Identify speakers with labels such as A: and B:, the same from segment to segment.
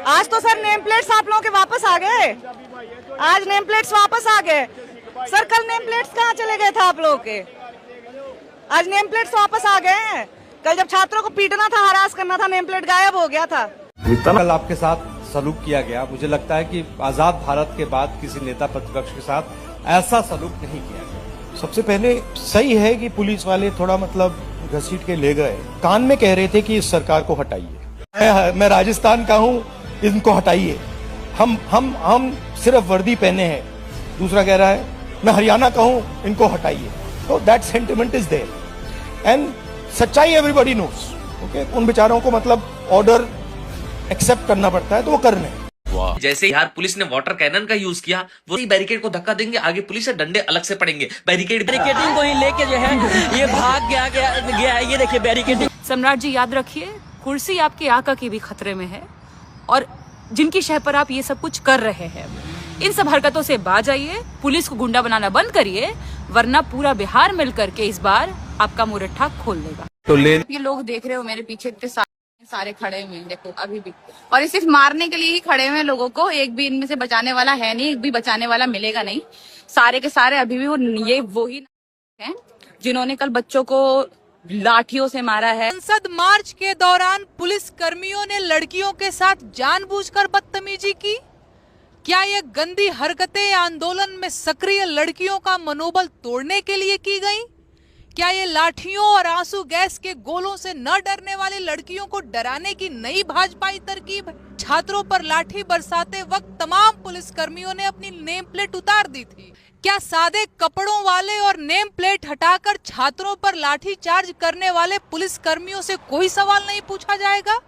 A: आज तो sir name plates आप लोगों के वापस आ गए। आज नेम प्लेट्स वापस आ गए सर। कल नेम प्लेट्स कहाँ चले गए थे आप लोगों के? आज नेम प्लेट्स वापस आ गए हैं। कल जब छात्रों को पीटना था, हरास करना था, नेम प्लेट गायब हो गया था।
B: कल आपके साथ सलूक किया गया। मुझे लगता है कि आजाद भारत के बाद किसी नेता प्रतिपक्ष के साथ ऐसा सलूक नहीं किया गया।
C: सबसे पहले सही है कि पुलिस वाले थोड़ा मतलब घसीट के ले गए। कान में कह रहे थे कि इस सरकार को हटाइए। मैं राजस्थान का हूं, इनको हटाइए। हम सिर्फ वर्दी पहने हैं। दूसरा कह रहा है मैं हरियाणा का हूं, इनको हटाइए। तो that sentiment is there and सच्चाई एवरीबॉडी नोस। ओके, उन बेचारों को मतलब ऑर्डर एक्सेप्ट करना पड़ता है तो वो करने।
D: जैसे यार पुलिस ने वाटर कैनन का यूज किया, वो बैरिकेड को धक्का देंगे, आगे पुलिस से डंडे अलग से पड़ेंगे।
E: बैरिकेडिंग को ही लेके जो है ये भाग गया है। ये देखिए बैरिकेडिंग।
F: सम्राट जी याद रखिए, कुर्सी आपके आका की भी खतरे में है और जिनकी शह पर आप ये सब कुछ कर रहे हैं, इन सब हरकतों से बाज आइए। पुलिस को गुंडा बनाना बंद करिए, वरना पूरा बिहार मिल करके इस बार आपका मुरट्ठा खोल देगा।
B: तो
G: ये लोग देख रहे हो मेरे पीछे इतने सारे खड़े हुए हैं, देखो अभी भी, और ये सिर्फ मारने के लिए ही खड़े हुए हैं लोगों को। एक भी इनमें से बचाने वाला है नहीं, एक भी बचाने वाला मिलेगा नहीं। सारे के सारे अभी भी वो ही हैं जिन्होंने कल बच्चों को लाठियों से मारा है।
H: संसद मार्च के दौरान पुलिस कर्मियों ने लड़कियों के साथ जानबूझकर बदतमीजी की। क्या ये गंदी हरकतें आंदोलन में सक्रिय लड़कियों का मनोबल तोड़ने के लिए की गई? क्या ये लाठियों और आंसू गैस के गोलों से न डरने वाली लड़कियों को डराने की नई भाजपाई तरकीब? छात्रों पर लाठी बरसाते वक्त तमाम पुलिस कर्मियों ने अपनी नेम प्लेट उतार दी थी। क्या सादे कपड़ों वाले और नेम प्लेट हटाकर छात्रों पर लाठी चार्ज करने वाले पुलिस कर्मियों से कोई सवाल नहीं पूछा जाएगा?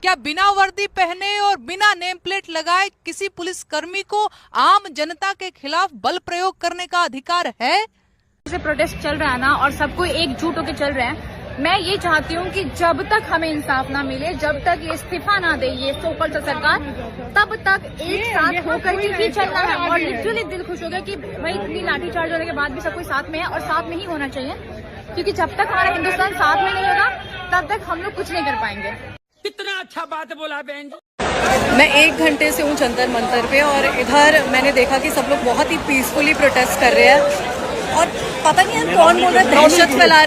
H: क्या बिना वर्दी पहने और बिना नेम प्लेट लगाए किसी पुलिस कर्मी को आम जनता के खिलाफ बल प्रयोग करने का अधिकार है?
I: जैसे प्रोटेस्ट चल रहा है ना, और सबको एकजुट होकर चल रहे हैं, मैं ये चाहती हूँ कि जब तक हमें इंसाफ ना मिले, जब तक ये इस्तीफा ना दे ये सोकल सरकार, तब तक एक साथ होकर ही चलना है। और लिटरली दिल खुश हो गया कि भाई इतनी लाठी चार्ज होने के बाद भी सब कोई साथ में है, और साथ में ही होना चाहिए, क्योंकि जब तक हमारा हिंदुस्तान साथ में नहीं होगा तब तक हम लोग कुछ नहीं कर पाएंगे।
E: कितना अच्छा बात बोला बहन।
J: मैं 1 घंटे से हूँ जंतर मंतर पे, और इधर मैंने देखा कि सब लोग बहुत ही पीसफुली प्रोटेस्ट कर रहे हैं। और पता नहीं है कौन बोल रहा है, दहशत फैला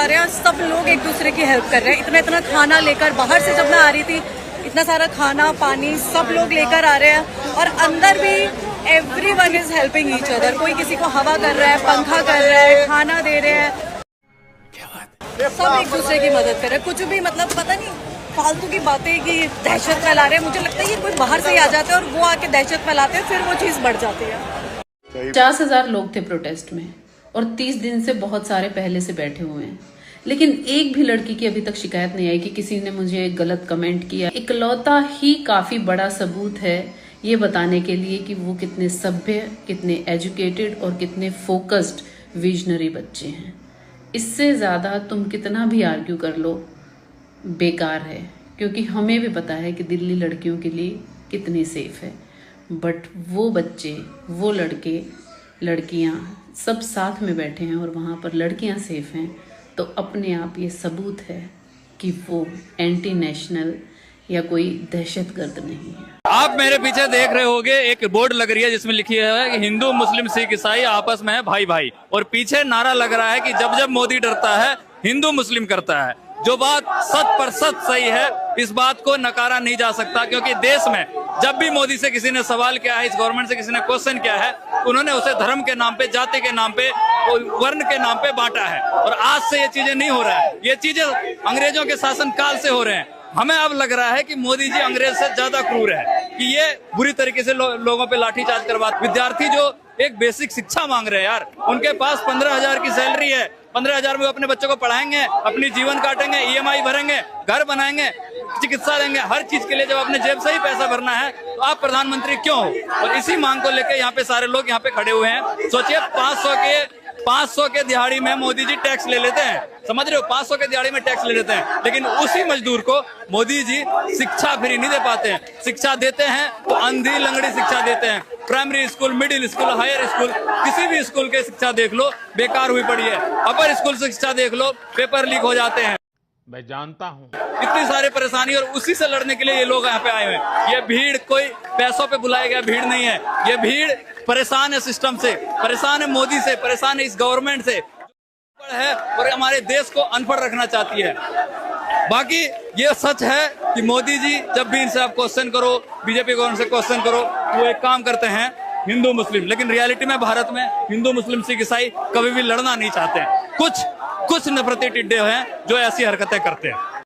J: रहे हैं, और सब लोग एक दूसरे की हेल्प कर रहे हैं। इतना खाना लेकर बाहर से जब मैं आ रही थी, इतना सारा खाना पानी सब लोग लेकर आ रहे हैं, और अंदर भी everyone is helping each other. कोई किसी को हवा कर रहा है, पंखा कर रहा है, खाना दे रहे हैं, सब एक दूसरे की मदद कर रहे हैं। कुछ भी मतलब पता नहीं फालतू की बातें कि दहशत फैला रहे हैं। मुझे लगता है ये कोई बाहर से ही आ जाते हैं और वो आके दहशत फैलाते हैं, फिर वो चीज बढ़ जाती है।
K: 50,000 लोग थे प्रोटेस्ट में, और 30 दिन से बहुत सारे पहले से बैठे हुए हैं, लेकिन एक भी लड़की की अभी तक शिकायत नहीं आई कि किसी ने मुझे गलत कमेंट किया। इकलौता ही काफी बड़ा सबूत है ये बताने के लिए कि वो कितने सभ्य, कितने एजुकेटेड और कितने फोकस्ड विजनरी बच्चे हैं। इससे ज्यादा तुम कितना भी आर्ग्यू कर लो बेकार है, क्योंकि हमें भी पता है कि दिल्ली लड़कियों के लिए कितनी सेफ है। बट वो बच्चे, वो लड़के लड़कियां सब साथ में बैठे हैं और वहाँ पर लड़कियां सेफ हैं, तो अपने आप ये सबूत है कि वो एंटी नेशनल या कोई दहशतगर्द नहीं है।
L: आप मेरे पीछे देख रहे होंगे एक बोर्ड लग रही है जिसमें लिखी है कि हिंदू मुस्लिम सिख ईसाई आपस में है भाई भाई, और पीछे नारा लग रहा है कि जब जब मोदी डरता है हिंदू मुस्लिम करता है। जो बात 100% सही है, इस बात को नकारा नहीं जा सकता, क्योंकि देश में जब भी मोदी से किसी ने सवाल किया है, इस गवर्नमेंट से किसी ने क्वेश्चन किया है, उन्होंने उसे धर्म के नाम पे, जाति के नाम पे, वर्ण के नाम पे बांटा है। और आज से ये चीजें नहीं हो रहा है, ये चीजें अंग्रेजों के शासन काल से हो रहे हैं। हमें अब लग रहा है कि मोदी जी अंग्रेज से ज्यादा क्रूर है, कि ये बुरी तरीके से लोगों पे लाठीचार्ज करवा। विद्यार्थी जो एक बेसिक शिक्षा मांग रहे हैं यार, उनके पास 15,000 की सैलरी है, 15,000 में अपने बच्चों को पढ़ाएंगे, अपनी जीवन काटेंगे, EMI भरेंगे, घर बनाएंगे, चिकित्सा देंगे, हर चीज के लिए जब अपने जेब से ही पैसा भरना है तो आप प्रधानमंत्री क्यों हो? और इसी मांग को लेकर यहाँ पे सारे लोग यहाँ पे खड़े हुए हैं। सोचिए 500 के दिहाड़ी में मोदी जी टैक्स ले लेते हैं, समझ रहे हो? 500 के दिहाड़ी में टैक्स ले लेते हैं, लेकिन उसी मजदूर को मोदी जी शिक्षा फ्री नहीं दे पाते हैं। शिक्षा देते हैं तो अंधी लंगड़ी शिक्षा देते हैं। Primary school, middle school, higher school, किसी भी स्कूल के शिक्षा देख लो बेकार हुई पड़ी है। अपर स्कूल शिक्षा देख लो, पेपर लीक हो जाते हैं।
M: मैं जानता हूं
L: इतनी सारी परेशानी और उसी से लड़ने के लिए ये लोग यहाँ पे आए हुए हैं। ये भीड़ कोई पैसों पे बुलाया गया भीड़ नहीं है, ये भीड़ परेशान है सिस्टम से, परेशान है मोदी से, परेशान है इस गवर्नमेंट से है और हमारे देश को अनपढ़ रखना चाहती है। बाकी ये सच है कि मोदी जी जब भी इनसे आप क्वेश्चन करो, बीजेपी गवर्नमेंट से क्वेश्चन करो, वो एक काम करते हैं हिंदू मुस्लिम, लेकिन रियलिटी में भारत में हिंदू मुस्लिम सिख ईसाई कभी भी लड़ना नहीं चाहते हैं। कुछ नफरती टिड्डे हैं जो ऐसी हरकतें करते हैं।